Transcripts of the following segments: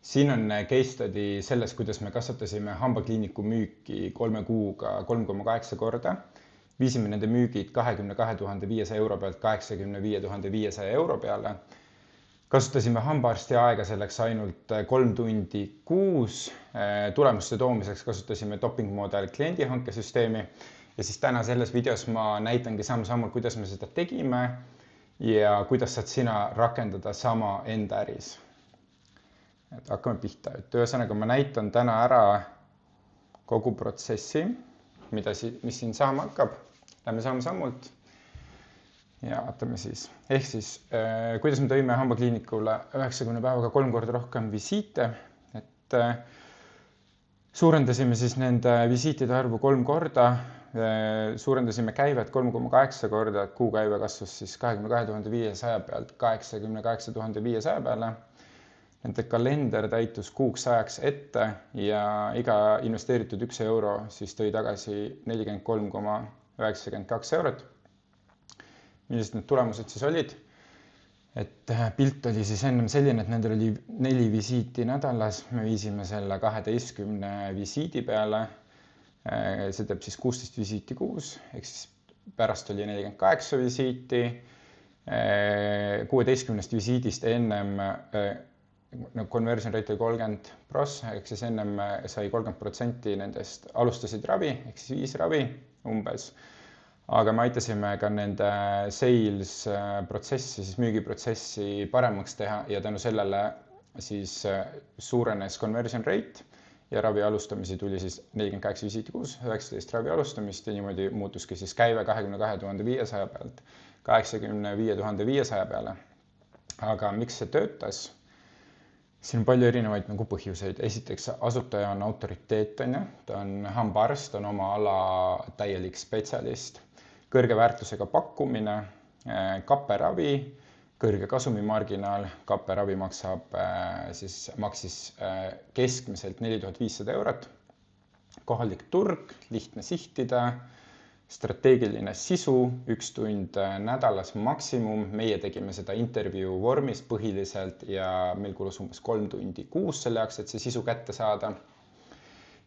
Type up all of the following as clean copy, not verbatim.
Siin on case study selles, kuidas me kasvatasime hambakliiniku müüki 3 kuuga 3,8 korda. Viisime nende müügid 22 500 euro pealt 85 500 euro peale. Kasutasime hambaarsti aega selleks ainult 3 tundi kuus. Tulemuste toomiseks kasutasime Topping Model kliendihankesüsteemi. Ja siis täna selles videos ma näitangi samm-sammult, kuidas me seda tegime ja kuidas saad sina rakendada sama enda äris. Hakkame pihta. Ühesõnaga ma näitan täna ära kogu protsessi, mis siin saama hakkab. Lähme samm-sammult. Ja vaatame siis. Ehk siis, kuidas me tõime hambakliinikule 90 päevaga 3 korda rohkem visiite. Suurendasime siis nende visiitide arvu 3 korda. Suurendasime käivet 3,8 korda, kuukäive kasvus siis 22 500 pealt 88 500 peale. Nende kalender täitus kuuks ajaks ette ja iga investeeritud 1 euro siis tõi tagasi 43,92 eurot. Millised need tulemused siis olid? Pilt oli siis ennem selline, et nendel oli 4 visiiti nädalas. Me viisime selle 12 visiidi peale. See teeb siis 16 visiiti kuus, ehk siis pärast oli 48 visiiti. 16 visiidist ennem conversion rate oli 30%, ehk siis ennem sai 30% nendest alustasid ravi, ehk siis 5 ravi umbes. Aga me aitasime ka nende sales protsessi, siis müügiprotsessi paremaks teha ja tänu sellele siis suurenes conversion rate ja ravi alustamisi tuli siis 48 visiiti kuus, 19 ravi alustamist ja niimoodi muutuski siis käive 22 500 pealt 85 500 peale. Aga miks see töötas? Siin on palju erinevaid põhjuseid. Esiteks, asutaja on autoriteet, ta on hambaarst, ta on oma ala täielik spetsialist, kõrge väärtusega pakkumine, kapperavi, kõrge kasumimarginaal, kapperavi maksis keskmiselt 4500 eurot, kohalik turg, lihtne sihtida, strateegiline sisu, 1 tund nädalas maksimum. Meie tegime seda intervjuu vormis põhiliselt ja meil kulus umbes 3 tundi kuus selle jaoks, et see sisu kätte saada.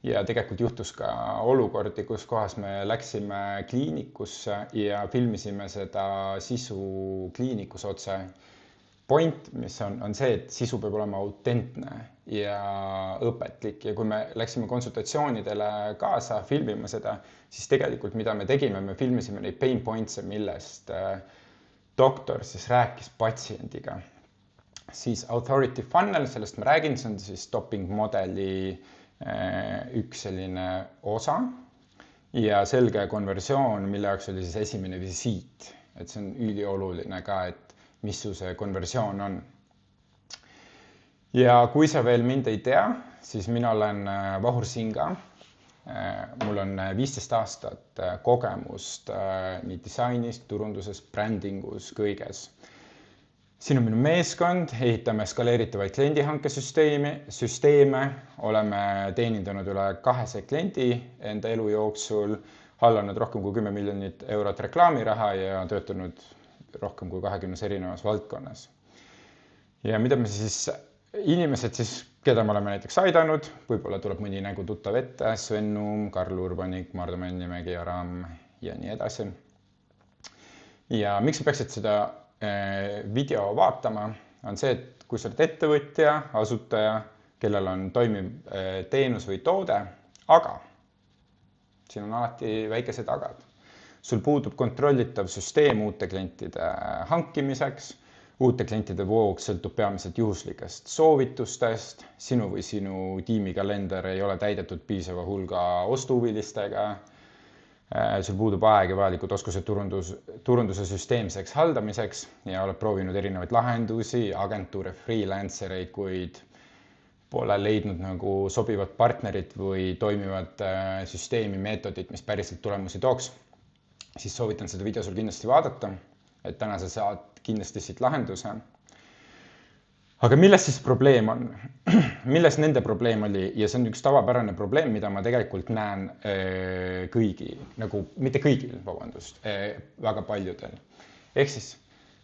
Ja tegelikult juhtus ka olukordi, kus kohas me läksime kliinikusse ja filmisime seda sisu kliinikus otse. Point, mis on see, et sisu peab olema autentne ja õpetlik ja kui me läksime konsultatsioonidele kaasa filmima seda, siis tegelikult mida me tegime, me filmisime neid pain points, millest doktor siis rääkis patsiendiga. Siis authority funnel, sellest ma räägin, see on siis Topping Modeli üks selline osa ja selge konversioon, mille jaoks oli siis esimene visiit. Et see on ülioluline ka, et mis see konversioon on. Ja kui sa veel mind ei tea, siis mina olen Vahur Singa. Mul on 15 aastat kogemust nii disainis, turunduses, brändingus, kõiges. Siin on minu meeskond, ehitame skaleeritavaid kliendihankesüsteeme, oleme teenindanud üle 200 kliendi enda elu jooksul, hallanud rohkem kui 10 miljonit eurot reklaamiraha ja töötanud rohkem kui 20 erinevas valdkonnas. Ja mida me siis, inimesed siis, keda me oleme näiteks aidanud, võib-olla tuleb mõni nägu tuttav ette, Svennum, Karl Urbanik, Mardu Männimägi, Aram ja nii edasi. Ja miks sa peaksid seda video vaatama, on see, et kui sa oled ettevõtja, asutaja, kellel on toimiv teenus või toode, aga siin on alati väikesed agad. Sul puudub kontrollitav süsteem uute klientide hankimiseks, uute klientide voog sõltub peamiselt juhuslikest soovitustest, sinu või sinu tiimi kalender ei ole täidetud piisava hulga ostuhuvilistega, sul puudub aeg ja vajalikud oskused turunduse süsteemseks haldamiseks ja oled proovinud erinevaid lahendusi, agentuure, freelancereid, kuid pole leidnud sobivat partnerit või toimivat süsteemi, meetodit, mis päriselt tulemusi tooks. Siis soovitan seda video sul kindlasti vaadata, et täna sa saad kindlasti siit lahenduse. Aga milles siis probleem on? Milles nende probleem oli? Ja see on üks tavapärane probleem, mida ma tegelikult näen kõigil, mitte kõigil, vabandust, väga paljudel. Ehk siis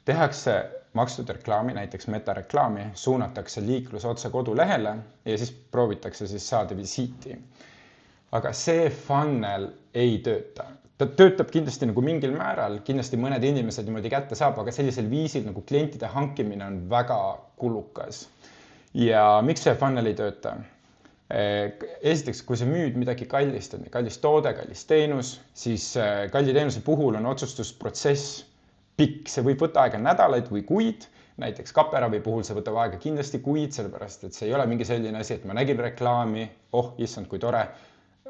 tehakse makstud reklaami, näiteks metareklaami, suunatakse liiklus otse kodulehele ja siis proovitakse siis saada visiiti. Aga see funnel ei tööta. Ta töötab kindlasti nagu mingil määral, kindlasti mõned inimesed niimoodi kätte saab, aga sellisel viisil nagu klientide hankimine on väga kulukas. Ja miks see funnel ei tööta? Esiteks, kui sa müüd midagi kallist, kallis toode, kallis teenus, siis kalli teenuse puhul on otsustusprotsess pikk. See võib võtta aega nädalaid või kuid. Näiteks kapperavi puhul see võtab aega kindlasti kuid, sellepärast et see ei ole mingi selline asi, et ma nägin reklaami, issand, kui tore,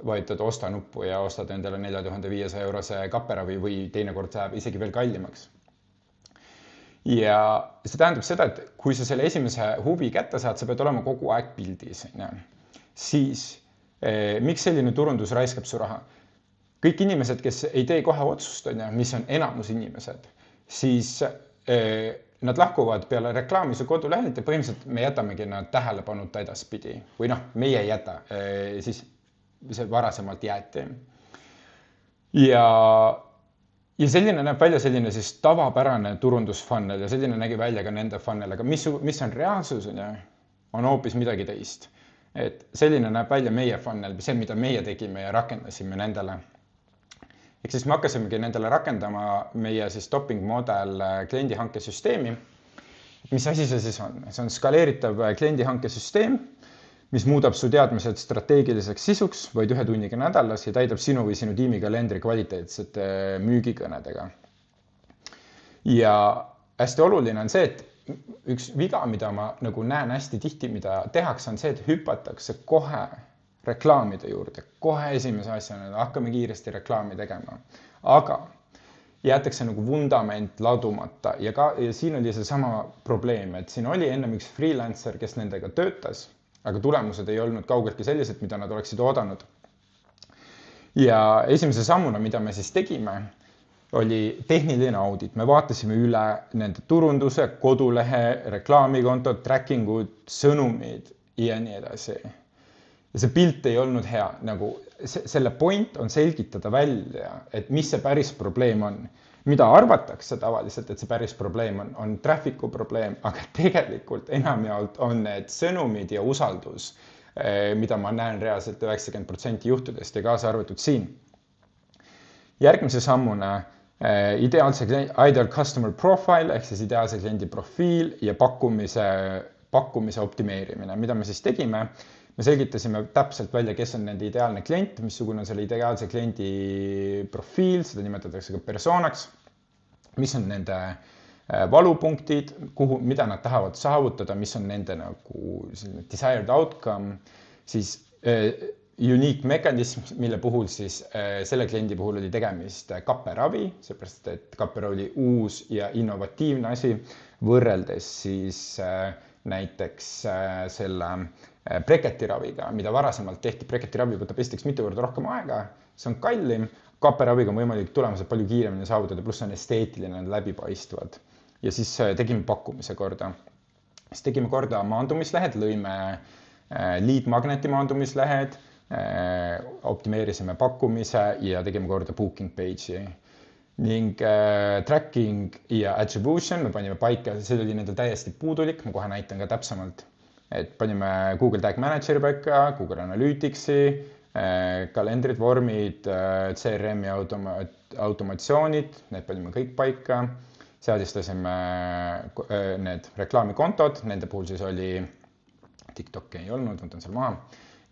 vajutad osta nuppu ja ostad endale 4500 eurose kapperavi või teinekord läheb isegi veel kallimaks. Ja see tähendab seda, et kui sa selle esimese huvi kätte saad, sa pead olema kogu aeg pildis. Siis miks selline turundus raiskab su raha? Kõik inimesed, kes ei tee kohe otsust, mis on enamus inimesed, siis nad lahkuvad peale reklaami su kodulehelt ja põhimõtteliselt me jätamegi nad tähelepanuta edaspidi. Või meie ei jäta, siis see varasemalt jäeti. Ja selline näeb välja selline siis tavapärane turundusfunnel ja selline nägi välja ka nende funnel, aga mis on reaalsus, on hoopis midagi teist. Et selline näeb välja meie funnel, see, mida meie tegime ja rakendasime nendele. Ehk siis me hakkasimegi nendele rakendama meie siis topping model kliendihankesüsteemi. Mis asi see siis on? See on skaleeritav kliendihankesüsteem, mis muudab su teadmised strateegiliseks sisuks vaid 1 tunniga nädalas ja täidab sinu või sinu tiimi kalendri kvaliteetsete müügikõnedega. Ja hästi oluline on see, et üks viga, mida ma nagu näen hästi tihti, mida tehakse, on see, et hüpatakse kohe reklaamide juurde, kohe esimese asjana, hakkame kiiresti reklaami tegema. Aga jäetakse nagu vundament ladumata ja siin oli see sama probleem, et siin oli ennem üks freelancer, kes nendega töötas, aga tulemused ei olnud kaugeltki sellised, mida nad oleksid oodanud. Ja esimese sammuna, mida me siis tegime, oli tehniline audit. Me vaatasime üle nende turunduse, kodulehe, reklaamikontod, trackingud, sõnumid ja nii edasi. Ja see pilt ei olnud hea. Selle point on selgitada välja, et mis see päris probleem on. Mida arvatakse tavaliselt, et see päris probleem on traffic'u probleem, aga tegelikult enamjaolt on need sõnumid ja usaldus, mida ma näen reaalselt 90% juhtudest ja kaasa arvatud siin. Järgmise sammuna ideal customer profile ehk siis ideaalse kliendi profiil ja pakkumise optimeerimine. Mida me siis tegime? Me selgitasime täpselt välja, kes on nende ideaalne klient, missugune on selle ideaalse kliendi profiil, seda nimetatakse ka personaks, mis on nende valupunktid, mida nad tahavad saavutada, mis on nende nagu desired outcome, siis unique mekanism, mille puhul siis selle kliendi puhul oli tegemist kapperavi, seepärast, et kapper oli uus ja innovatiivne asi, võrreldes siis näiteks selle breketiraviga, mida varasemalt tehti. Breketiravi võtab esiteks mitu korda rohkem aega, see on kallim, kapperaviga on võimalik tulemused palju kiiremini saavutada, pluss on esteetiline, läbipaistvad. Ja siis tegime pakkumise korda. Siis tegime korda maandumislehed, lõime lead magneti maandumislehed, optimeerisime pakkumise ja tegime korda booking page'i. Ning tracking ja attribution me panime paika, see oli nendel täiesti puudulik, ma kohe näitan ka täpsemalt. Et panime Google Tag Manageri paika, Google Analyticsi, kalendrid, vormid, CRM-i automatsioonid, need panime kõik paika. Seadistasime need reklaamikontod, nende puhul siis oli, TikTok ei olnud, võtan seal maha.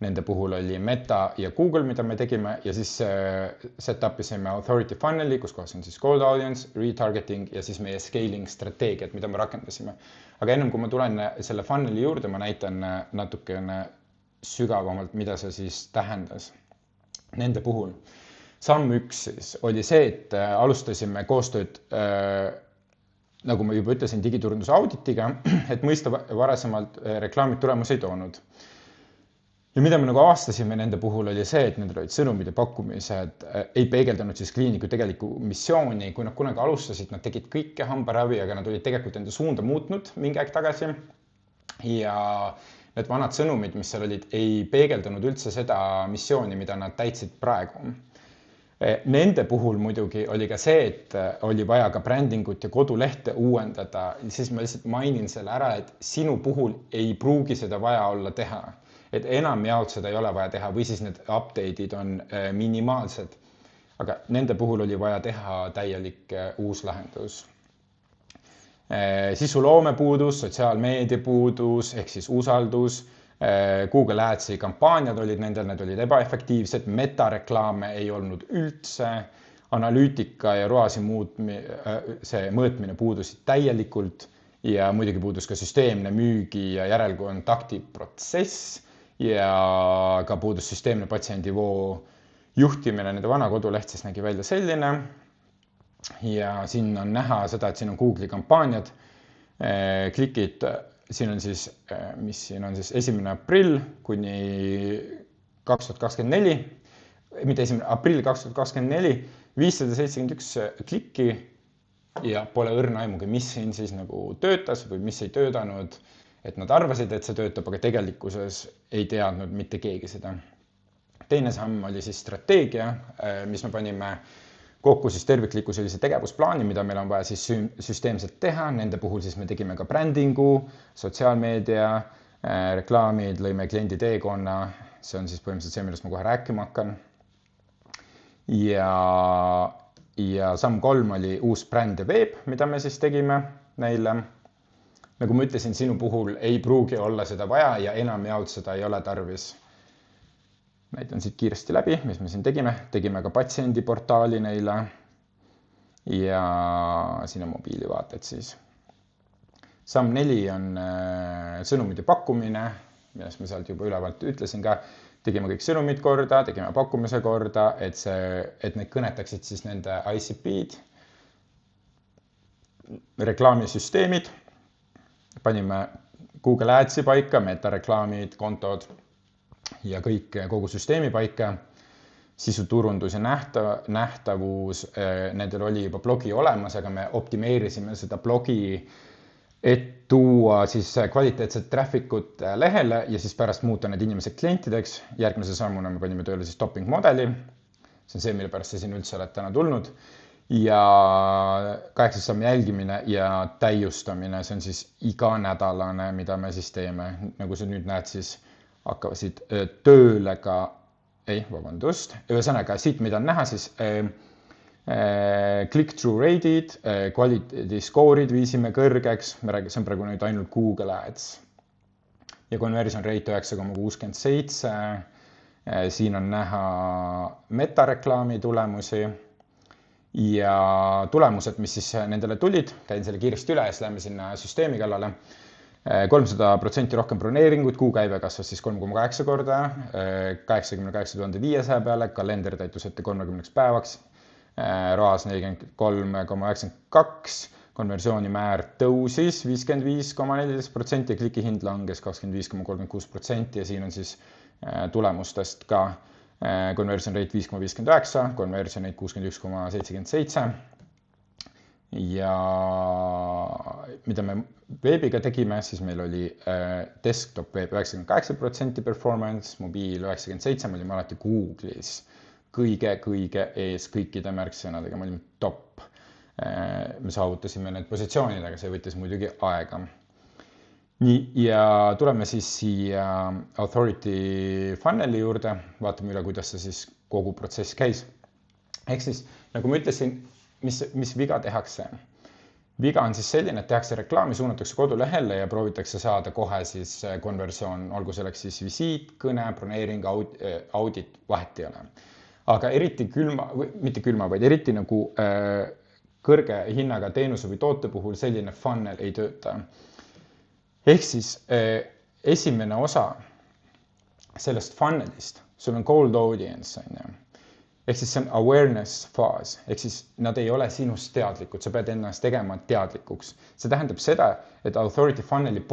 Nende puhul oli Meta ja Google, mida me tegime ja siis set-upisime authority funneli, kus kohas on siis cold audience, retargeting ja siis meie scaling strateegiat, mida me rakendasime. Aga ennem kui ma tulen selle funneli juurde, ma näitan natukene sügavamalt, mida see siis tähendas nende puhul. Samm 1 siis oli see, et alustasime koostööd, nagu ma juba ütlesin, digiturunduse auditiga, et mõista varasemalt reklaamid tulemusi ei toonud. Ja mida me nagu avastasime nende puhul oli see, et nendel olid sõnumid ja pakkumised ei peegeldanud siis kliiniku tegelikku missiooni. Kui nad kunagi alustasid, nad tegid kõike hambaravi, aga nad olid tegelikult enda suunda muutnud mingi aeg tagasi. Ja need vanad sõnumid, mis seal olid, ei peegeldanud üldse seda missiooni, mida nad täitsid praegu. Nende puhul muidugi oli ka see, et oli vaja ka brändingut ja kodulehte uuendada, siis ma lihtsalt mainin selle ära, et sinu puhul ei pruugi seda vaja olla teha. Et enamjaolt seda ei ole vaja teha või siis need update'id on minimaalsed. Aga nende puhul oli vaja teha täielik uus lahendus. Sisuloome puudus, sotsiaalmeedia puudus, ehk siis usaldus, Google Adsi kampaaniad olid nendel, need olid ebaefektiivsed, metareklaame ei olnud üldse, analüütika ja ROAS-i mõõtmine puudusid täielikult ja muidugi puudus ka süsteemne müügi ja järelkontakti protsess ja ka puudus süsteemne patsiendivoo juhtimine. Nende vana koduleht siis nägi välja selline ja siin on näha seda, et siin on Google'i kampaaniad, klikid, siin on siis, mis siin on siis 1. aprill kuni 2024, mitte 1. aprill 2024, 571 klikki ja pole õrna aimugi, mis siin siis nagu töötas või mis ei töötanud, et nad arvasid, et see töötab, aga tegelikkuses ei teadnud mitte keegi seda. Teine samm oli siis strateegia, mis me panime kokku siis tervikliku sellise tegevusplaani, mida meil on vaja siis süsteemselt teha. Nende puhul siis me tegime ka brändingu, sotsiaalmeedia, reklaamid, lõime kliendi teekonna. See on siis põhimõtteliselt see, millest ma kohe rääkima hakkan. Ja samm 3 oli uus bränd ja veeb, mida me siis tegime neile. Nagu ma ütlesin, sinu puhul ei pruugi olla seda vaja ja enamjaolt seda ei ole tarvis. Näitan siit kiiresti läbi, mis me siin tegime. Tegime ka patsiendiportaali neile ja siin on mobiilivaated siis. Samm 4 on sõnumid ja pakkumine, millest ma sealt juba ülevalt ütlesin ka. Tegime kõik sõnumid korda, tegime pakkumise korda, et need kõnetaksid siis nende ICP-d, reklaamisüsteemid. Panime Google Adsi paika, metareklaamid, kontod ja kogu süsteemi paika. Sisuturundus ja nähtavus, nendel oli juba blogi olemas, aga me optimeerisime seda blogi, et tuua siis kvaliteetset traffic'ut lehele ja siis pärast muuta need inimesed klientideks. Järgmise sammuna me panime tööle siis topping modeli. See on see, mille pärast sa siin üldse oled täna tulnud. Ja 8. samm jälgimine ja täiustamine, see on siis iganädalane, mida me siis teeme. Nagu sa nüüd näed, siis hakkavasid tööle ka, ühesõnaga siit, mida on näha, siis click-through rate'id, quality score'id viisime kõrgeks, see on praegu nüüd ainult Google Ads ja conversion rate 9,67, siin on näha metareklaami tulemusi ja tulemused, mis siis nendele tulid, käin selle kiiresti üle ja siis läheme sinna süsteemi kallale. 300% rohkem broneeringuid, kuukäive kasvas siis 3,8 korda, 88 500 peale, kalender täitus ette 30 päevaks, ROAS 43,92, konversioonimäär tõusis 55,14% ja klikihind langes 25,36% ja siin on siis tulemustest ka conversion rate 5,59, conversion rate 61,77 ja mida me veebiga tegime, siis meil oli desktop veeb 98% performance, mobiil 97, me olime alati Google'is kõige ees kõikide märksõnadega, me olime top. Me saavutasime need positsioonid, aga see võttis muidugi aega. Nii, ja tuleme siis siia authority funneli juurde, vaatame üle, kuidas see siis kogu protsess käis. Ehk siis, nagu ma ütlesin, mis viga tehakse. Viga on siis selline, et tehakse reklaami, suunatakse kodulehele ja proovitakse saada kohe siis konversioon, olgu selleks siis visiit, kõne, broneering, audit, vahet ei ole. Aga eriti vaid eriti nagu kõrge hinnaga teenuse või toote puhul selline funnel ei tööta. Ehk siis esimene osa sellest funnelist, sul on cold audience, ehk siis see on awareness faas, ehk siis nad ei ole sinust teadlikud, sa pead ennast tegema teadlikuks. See tähendab seda, et authority funneli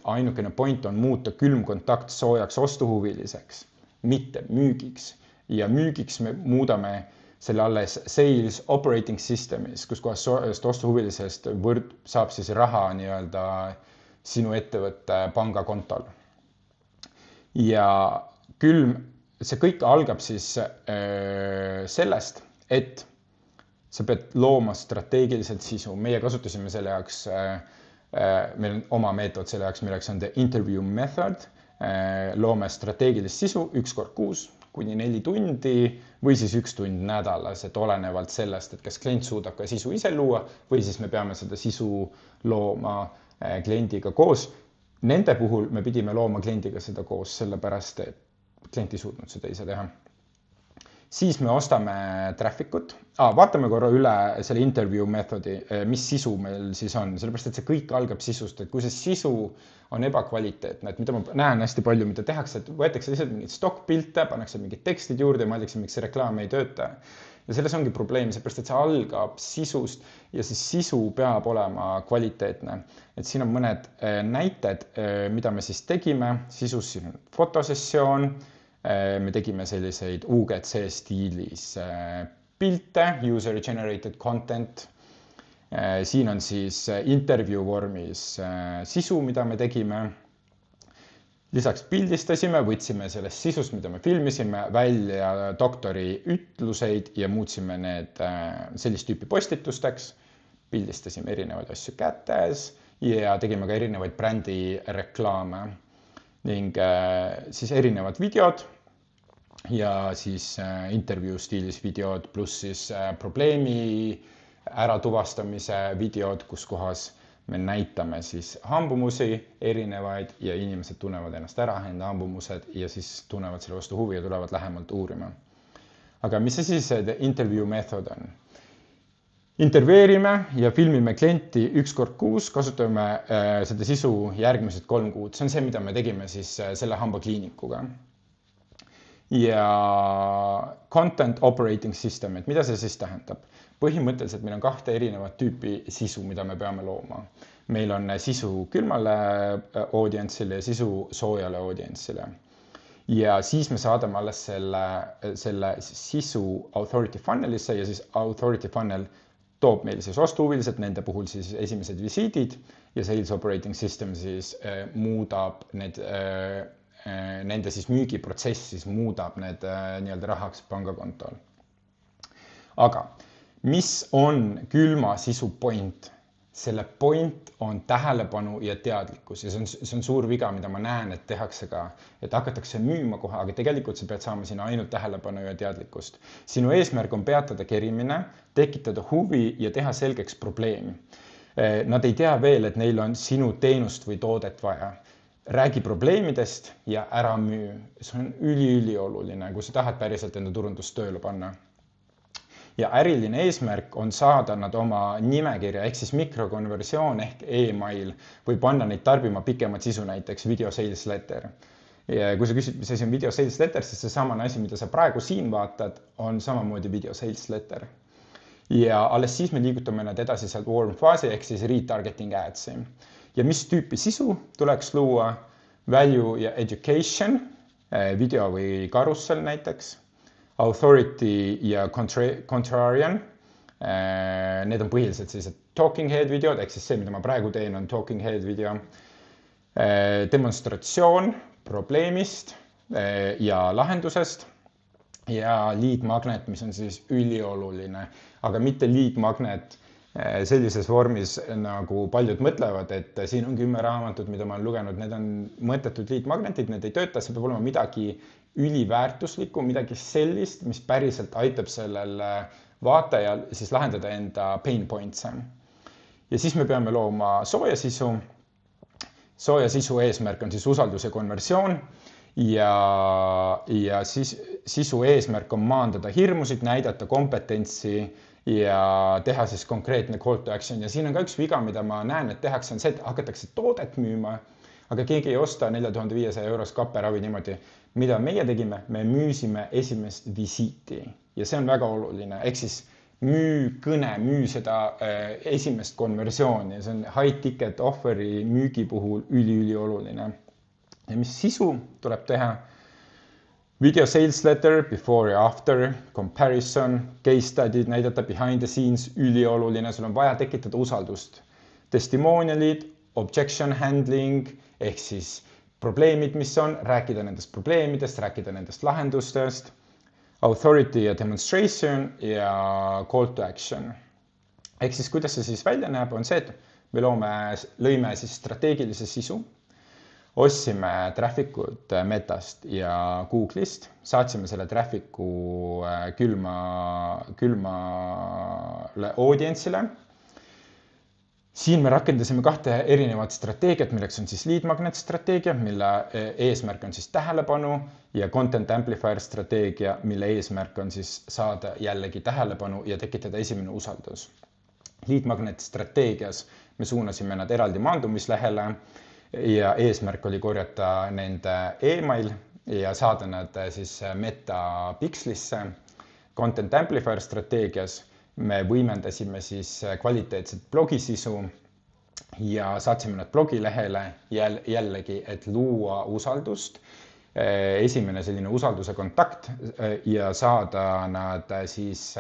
ainukene point on muuta külmkontakt soojaks ostuhuviliseks, mitte müügiks. Ja müügiks me muudame selle alles sales operating systemis, kus kohas ostuhuvilisest saab siis raha nii-öelda sinu ettevõtte pangakontol. Ja see kõik algab siis sellest, et sa pead looma strateegiliselt sisu. Meie kasutasime selle jaoks, meil on oma meetod selle jaoks, milleks on the interview method. Loome strateegilist sisu 1 kord kuus kuni 4 tundi või siis 1 tund nädalas, et olenevalt sellest, et kas klient suudab ka sisu ise luua või siis me peame seda sisu looma kliendiga koos. Nende puhul me pidime looma kliendiga seda koos, sellepärast et klient ei suutnud seda ise teha. Siis me ostame traffic'ut. Vaatame korra üle selle interview meetodi, mis sisu meil siis on, sellepärast et see kõik algab sisust, et kui see sisu on ebakvaliteetne, et mida ma näen hästi palju, mida tehakse, et võetakse lihtsalt mingid stock-pilte, pannakse mingid tekstid juurde ja mõeldakse, miks see reklaam ei tööta. Ja selles ongi probleem, seepärast et see algab sisust ja see sisu peab olema kvaliteetne. Et siin on mõned näited, mida me siis tegime. Sisus siin on fotosessioon, me tegime selliseid UGC stiilis pilte, user generated content. Siin on siis interview vormis sisu, mida me tegime. Lisaks pildistasime, võtsime sellest sisust, mida me filmisime, välja doktori ütluseid ja muutsime need sellist tüüpi postitusteks. Pildistasime erinevaid asju kätes ja tegime ka erinevaid brändi reklaame. Ning siis erinevad videod ja siis intervjuu stiilis videod pluss siis probleemi äratuvastamise videod, kus kohas me näitame siis hambumusi erinevaid ja inimesed tunnevad ennast ära, enda hambumused ja siis tunnevad selle vastu huvi ja tulevad lähemalt uurima. Aga mis see siis intervjuu meetod on? Intervjueerime ja filmime klienti 1 kord kuus, kasutame seda sisu järgmised 3 kuud. See on see, mida me tegime siis selle hambakliinikuga. Ja content operating system, et mida see siis tähendab? Põhimõtteliselt meil on 2 erinevat tüüpi sisu, mida me peame looma. Meil on sisu külmale audientsile ja sisu soojale audientsile. Ja siis me saadame alles selle sisu authority funnelisse ja siis authority funnel toob meil siis ostuhuvilised, nende puhul siis esimesed visiidid ja sales operating system siis muudab nende siis müügiprotsess siis muudab need nii-öelda rahaks pangakontol. Aga mis on külma sisu point? Selle point on tähelepanu ja teadlikkus ja see on suur viga, mida ma näen, et tehakse ka, et hakatakse müüma kohe, aga tegelikult sa pead saama sinna ainult tähelepanu ja teadlikkust. Sinu eesmärk on peatada kerimine, tekitada huvi ja teha selgeks probleemi. Nad ei tea veel, et neil on sinu teenust või toodet vaja. Räägi probleemidest ja ära müü. See on ülioluline, kui sa tahad päriselt enda turundust tööle panna. Ja äriline eesmärk on saada nad oma nimekirja ehk siis mikrokonversioon ehk e-mail või panna neid tarbima pikemat sisu, näiteks video sales letter. Ja kui sa küsid, mis asi on video sales letter, siis see samane asi, mida sa praegu siin vaatad, on samamoodi video sales letter. Ja alles siis me liigutame nad edasi sealt warm faasi ehk siis retargeting ads'i. Ja mis tüüpi sisu tuleks luua? Value ja education, video või karussel näiteks. Authority ja contrarian, need on põhiliselt sellised talking head videod, ehk siis see, mida ma praegu teen, on talking head video. Demonstratsioon probleemist ja lahendusest ja lead magnet, mis on siis ülioluline, aga mitte lead magnet sellises vormis, nagu paljud mõtlevad, et siin on 10 raamatut, mida ma olen lugenud, need on mõttetud lead magnetid, need ei tööta, see peab olema midagi üliväärtuslikku, midagi sellist, mis päriselt aitab sellel vaatajal siis lahendada enda pain points. Ja siis me peame looma sooja sisu. Sooja sisu eesmärk on siis usaldus ja konversioon ja siis sisu eesmärk on maandada hirmusid, näidata kompetentsi ja teha siis konkreetne call to action. Ja siin on ka üks viga, mida ma näen, et tehakse, on see, et hakatakse toodet müüma, aga keegi ei osta 4500 € kapperavi niimoodi. Mida meie tegime? Me müüsime esimest visiiti ja see on väga oluline. Ehk siis müü kõne, müü seda esimest konversiooni. See on high ticket offeri müügi puhul ülioluline. Ja mis sisu tuleb teha? Video sales letter, before ja after, comparison, case study, näidata behind the scenes, ülioluline. Sul on vaja tekitada usaldust. Testimonialid, objection handling, ehk siis probleemid, mis on, rääkida nendest probleemidest, rääkida nendest lahendustest. authority ja demonstration ja call to action. Ehk siis kuidas see siis välja näeb, on see, et me lõime siis strateegilise sisu, ostsime traffic'ut Metast ja Google'ist, saatsime selle traffic'u külmale audientsile. Siin me rakendasime 2 erinevat strateegiat, milleks on siis lead magnet strateegia, mille eesmärk on siis tähelepanu ja content amplifier strateegia, mille eesmärk on siis saada jällegi tähelepanu ja tekitada esimene usaldus. Lead magnet strateegias me suunasime nad eraldi maandumislehele ja eesmärk oli korjata nende email ja saada nad siis Meta Pixelisse. Content amplifier strateegias me võimendasime siis kvaliteetset blogisisu ja saatsime nad blogilehele jällegi, et luua usaldust. Esimene selline usalduse kontakt ja saada nad siis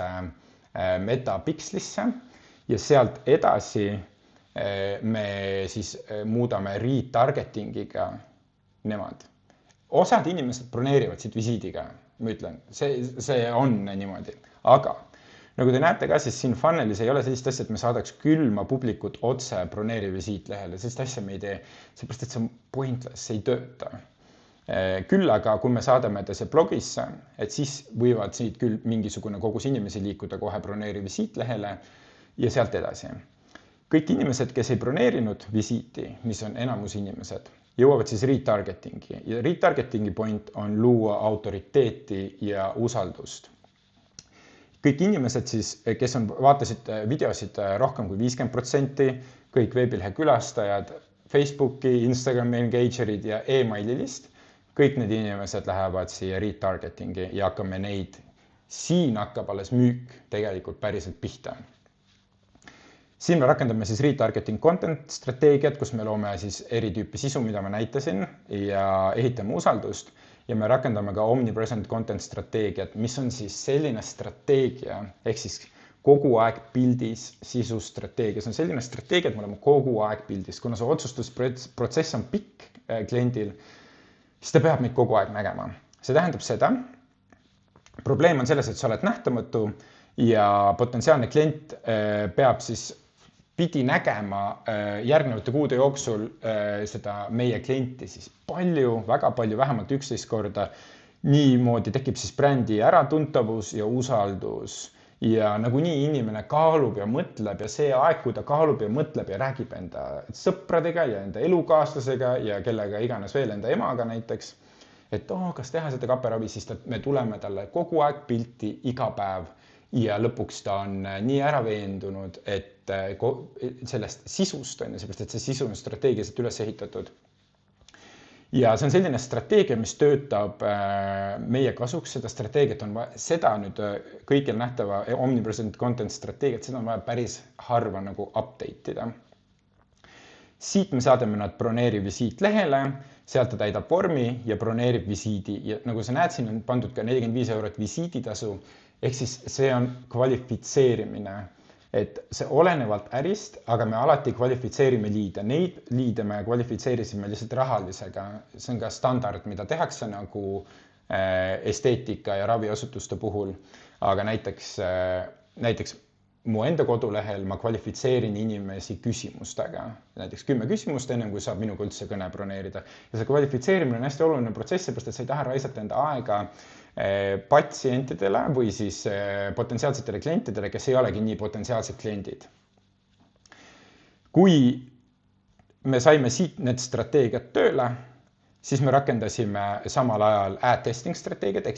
Meta Pixelisse ja sealt edasi me siis muudame retargetingiga nemad. Osad inimesed broneerivad siit visiidiga, ma ütlen, see on niimoodi, aga nagu te näete ka, siis siin funnelis ei ole sellist asja, et me saadaks külma publikut otse broneeri visiitlehele, sellist asja me ei tee, seepärast et see on pointless, see ei tööta. Küll aga, kui me saadame ta see blogisse, et siis võivad siit küll mingisugune kogus inimesi liikuda kohe broneeri visiitlehele ja sealt edasi. Kõik inimesed, kes ei broneerinud visiiti, mis on enamus inimesed, jõuavad siis retargetingi ja retargetingi point on luua autoriteeti ja usaldust. Kõik inimesed siis, kes vaatasid videosid rohkem kui 50%, kõik veebilehe külastajad, Facebooki, Instagrami engagerid ja emaililist, kõik need inimesed lähevad siia retargetingi ja hakkame neid, siin hakkab alles müük tegelikult päriselt pihta. Siin me rakendame siis retargeting content strateegiat, kus me loome siis eri tüüpi sisu, mida ma näitasin ja ehitame usaldust ja me rakendame ka omnipresent content strateegiat, mis on siis selline strateegia, ehk siis kogu aeg pildis sisu strateegia. See on selline strateegia, et me oleme kogu aeg pildis, kuna see otsustusprotsess on pikk kliendil, siis ta peab meid kogu aeg nägema. See tähendab seda, probleem on selles, et sa oled nähtamatu ja potentsiaalne klient peab siis pidi nägema järgnevate kuude jooksul seda meie klienti siis palju, väga palju, vähemalt 11 korda. Niimoodi tekib siis brändi äratuntavus ja usaldus ja nagunii inimene kaalub ja mõtleb ja see aeg, kui ta kaalub ja mõtleb ja räägib enda sõpradega ja enda elukaaslasega ja kellega iganes veel, enda emaga näiteks, et kas teha seda kaperavi, siis me tuleme talle kogu aeg pilti iga päev ja lõpuks ta on nii ära veendunud, et sellest sisust on, seepärast et see sisu on strateegiliselt üles ehitatud. Ja see on selline strateegia, mis töötab meie kasuks, seda strateegiat on vaja, seda nüüd kõigil nähtava omnipresent content strateegiat, seda on vaja päris harva nagu update ida. Siit me saadame nad broneeri visiitlehele, sealt ta täidab vormi ja broneerib visiidi ja nagu sa näed, siin on pandud ka 45 € visiiditasu, ehk siis see on kvalifitseerimine, et see olenevalt ärist, aga me alati kvalifitseerime liide. Neid liide me kvalifitseerisime lihtsalt rahalisega. See on ka standard, mida tehakse nagu esteetika ja raviasutuste puhul, aga näiteks mu enda kodulehel ma kvalifitseerin inimesi küsimustega, näiteks 10 küsimust ennem, kui saab minuga üldse kõne broneerida. Ja see kvalifitseerimine on hästi oluline protsess, seepärast et sa ei taha raisata enda aega patsientidele või siis potentsiaalsetele klientidele, kes ei olegi nii potentsiaalsed kliendid. Kui me saime siit need strateegiad tööle, siis me rakendasime samal ajal ad testing strateegiat, ehk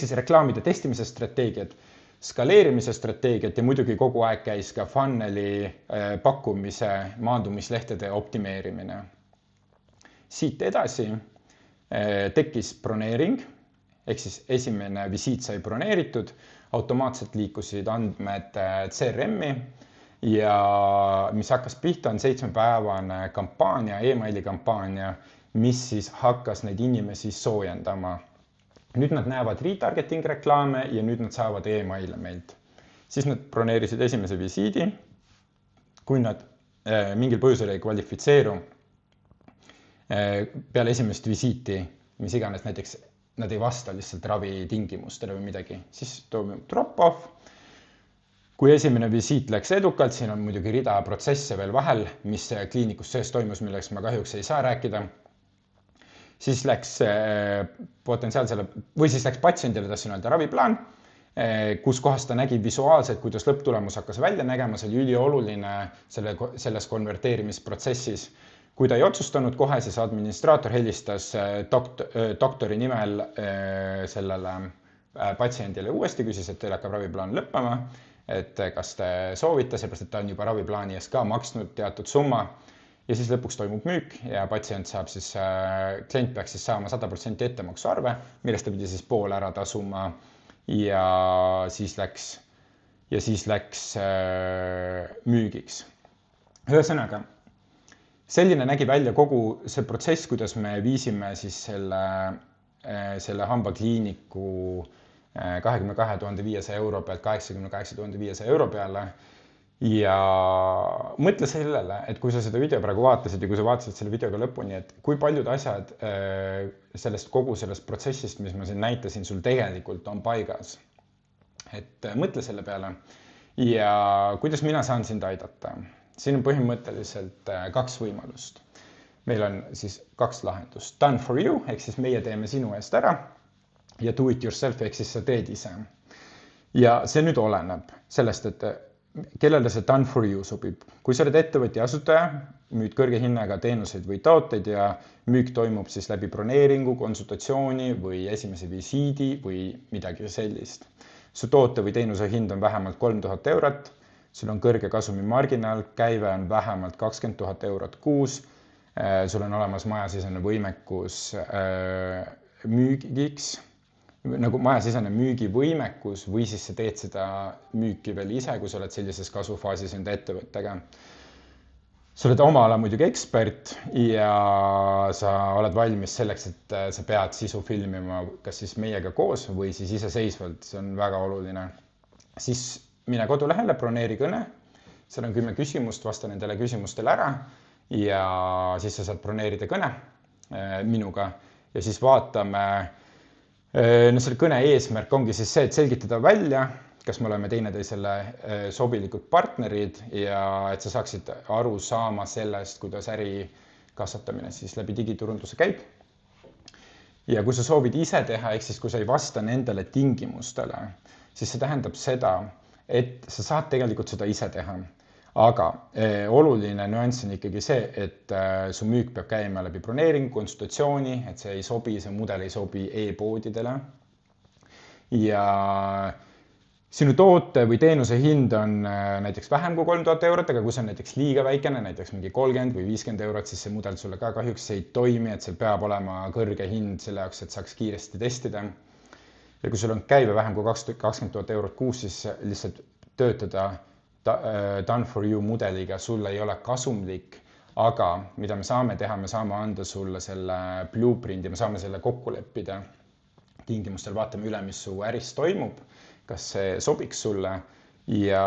siis reklaamide testimise strateegiat, skaleerimise strateegiat ja muidugi kogu aeg käis ka funneli pakkumise maandumislehtede optimeerimine. Siit edasi tekkis broneering, ehk siis esimene visiit sai broneeritud, automaatselt liikusid andmed CRM-i ja mis hakkas pihta on 7-päevane kampaania, emaili kampaania, mis siis hakkas neid inimesi soojendama. Nüüd nad näevad retargeting reklaame ja nüüd nad saavad emaile meilt. Siis nad broneerisid esimese visiidi, kui nad mingil põhjusel ei kvalifitseeru peale esimest visiiti, mis iganes näiteks nad ei vasta lihtsalt ravitingimustele või midagi, siis toimub drop-off. Kui esimene visiit läks edukalt, siin on muidugi rida protsesse veel vahel, mis kliinikus sees toimus, milleks ma kahjuks ei saa rääkida. Siis läks potentsiaalsele, või siis läks patsiendile, tahtsin öelda, raviplaan, kus kohas ta nägi visuaalselt, kuidas lõpptulemus hakkas välja nägema, see oli ülioluline selles konverteerimisprotsessis. Kui ta ei otsustanud kohe, siis administraator helistas doktori nimel sellele patsiendile uuesti, küsis, et teil hakkab raviplaan lõppema, et kas te soovite, seepärast, et ta on juba raviplaani eest ka maksnud teatud summa ja siis lõpuks toimub müük ja patsient saab siis, klient peaks siis saama 100% ettemaksuarve, millest ta pidi siis pool ära tasuma ja siis läks müügiks. Ühesõnaga, selline nägi välja kogu see protsess, kuidas me viisime siis selle hambakliiniku 22 500 euro pealt 88 500 euro peale ja mõtle sellele, et kui sa seda video praegu vaatasid ja kui sa vaatasid selle videoga lõpuni, et kui paljud asjad kogu sellest protsessist, mis ma siin näitasin, sul tegelikult on paigas. Et mõtle selle peale ja kuidas mina saan sind aidata. Siin on põhimõtteliselt 2 võimalust. Meil on siis 2 lahendust. Done for you, ehk siis meie teeme sinu eest ära. Ja do it yourself, ehk siis sa teed ise. Ja see nüüd oleneb sellest, et kellele see done for you sobib. Kui sa oled ettevõtja asutaja, müüd kõrge hinnaga teenuseid või tooteid ja müük toimub siis läbi broneeringu, konsultatsiooni või esimese visiidi või midagi sellist. Su toote või teenuse hind on vähemalt 3000 eurot, sul on kõrge kasumimarginaal, käive on vähemalt 20 000 eurot kuus, sul on olemas majasisene võimekus müügiks, nagu majasisene müügivõimekus või siis sa teed seda müüki veel ise, kui sa oled sellises kasvufaasis enda ettevõttega. Sa oled oma ala muidugi ekspert ja sa oled valmis selleks, et sa pead sisu filmima kas siis meiega koos või siis iseseisvalt, see on väga oluline. Siis mine kodulehele, broneeri kõne, seal on 10 küsimust, vasta nendele küsimustele ära ja siis sa saad broneerida kõne minuga ja siis vaatame. No selle kõne eesmärk ongi siis see, et selgitada välja, kas me oleme teineteisele sobilikud partnerid ja et sa saaksid aru saama sellest, kuidas äri kasvatamine siis läbi digiturunduse käib. Ja kui sa soovid ise teha, ehk siis kui sa ei vasta nendele tingimustele, siis see tähendab seda, et sa saad tegelikult seda ise teha. Aga oluline nüanss on ikkagi see, et su müük peab käima läbi broneeringu, konsultatsiooni, et see ei sobi, see mudel ei sobi e-poodidele. Ja sinu toote või teenuse hind on näiteks vähem kui 3000 eurot, aga kui see on näiteks liiga väikene, näiteks mingi 30 või 50 eurot, siis see mudel sulle ka kahjuks ei toimi, et seal peab olema kõrge hind selle jaoks, et saaks kiiresti testida. Ja kui sul on käive vähem kui 20 000 eurot kuus, siis lihtsalt töötada done for you mudeliga sulle ei ole kasumlik, aga mida me saame teha, me saame anda sulle selle blueprinti, me saame selle kokku leppida tingimustel, vaatame üle, mis su äris toimub, kas see sobiks sulle ja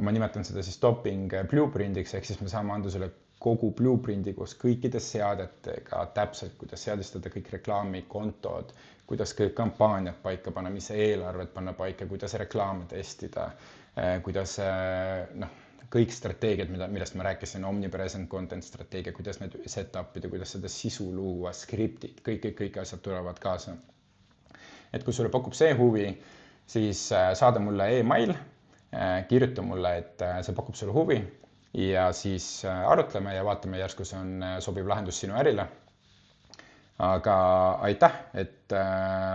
ma nimetan seda siis topping blueprintiks, ehk siis me saame anda sulle kogu blueprinti koos kõikide seadetega, täpselt kuidas seadistada kõik reklaamikontod, kuidas kõik kampaaniad paika panna, mis eelarved panna paika, kuidas reklaame testida, kuidas kõik strateegiad, millest ma rääkisin, omnipresent content strateegia, kuidas need setupida, kuidas seda sisu luua, skriptid, kõik asjad tulevad kaasa. Et kui sulle pakub see huvi, siis saada mulle e-mail, kirjuta mulle, et see pakub sulle huvi ja siis arutleme ja vaatame, järsku see on sobiv lahendus sinu ärile. Aga aitäh, et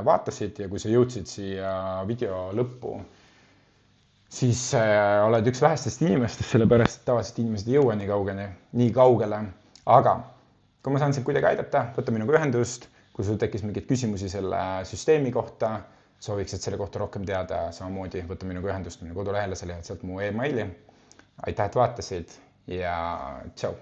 vaatasid ja kui sa jõudsid siia video lõppu, siis oled üks vähestest inimestest, sellepärast tavaliselt inimesed ei jõua nii kaugele. Aga kui ma saan sind kuidagi aidata, võta minuga ühendust, kui sul tekkis mingeid küsimusi selle süsteemi kohta, sooviksid selle kohta rohkem teada, samamoodi võta minuga ühendust minu kodulehele, sa leiad sealt mu e-maili. Aitäh, et vaatasid ja tšau!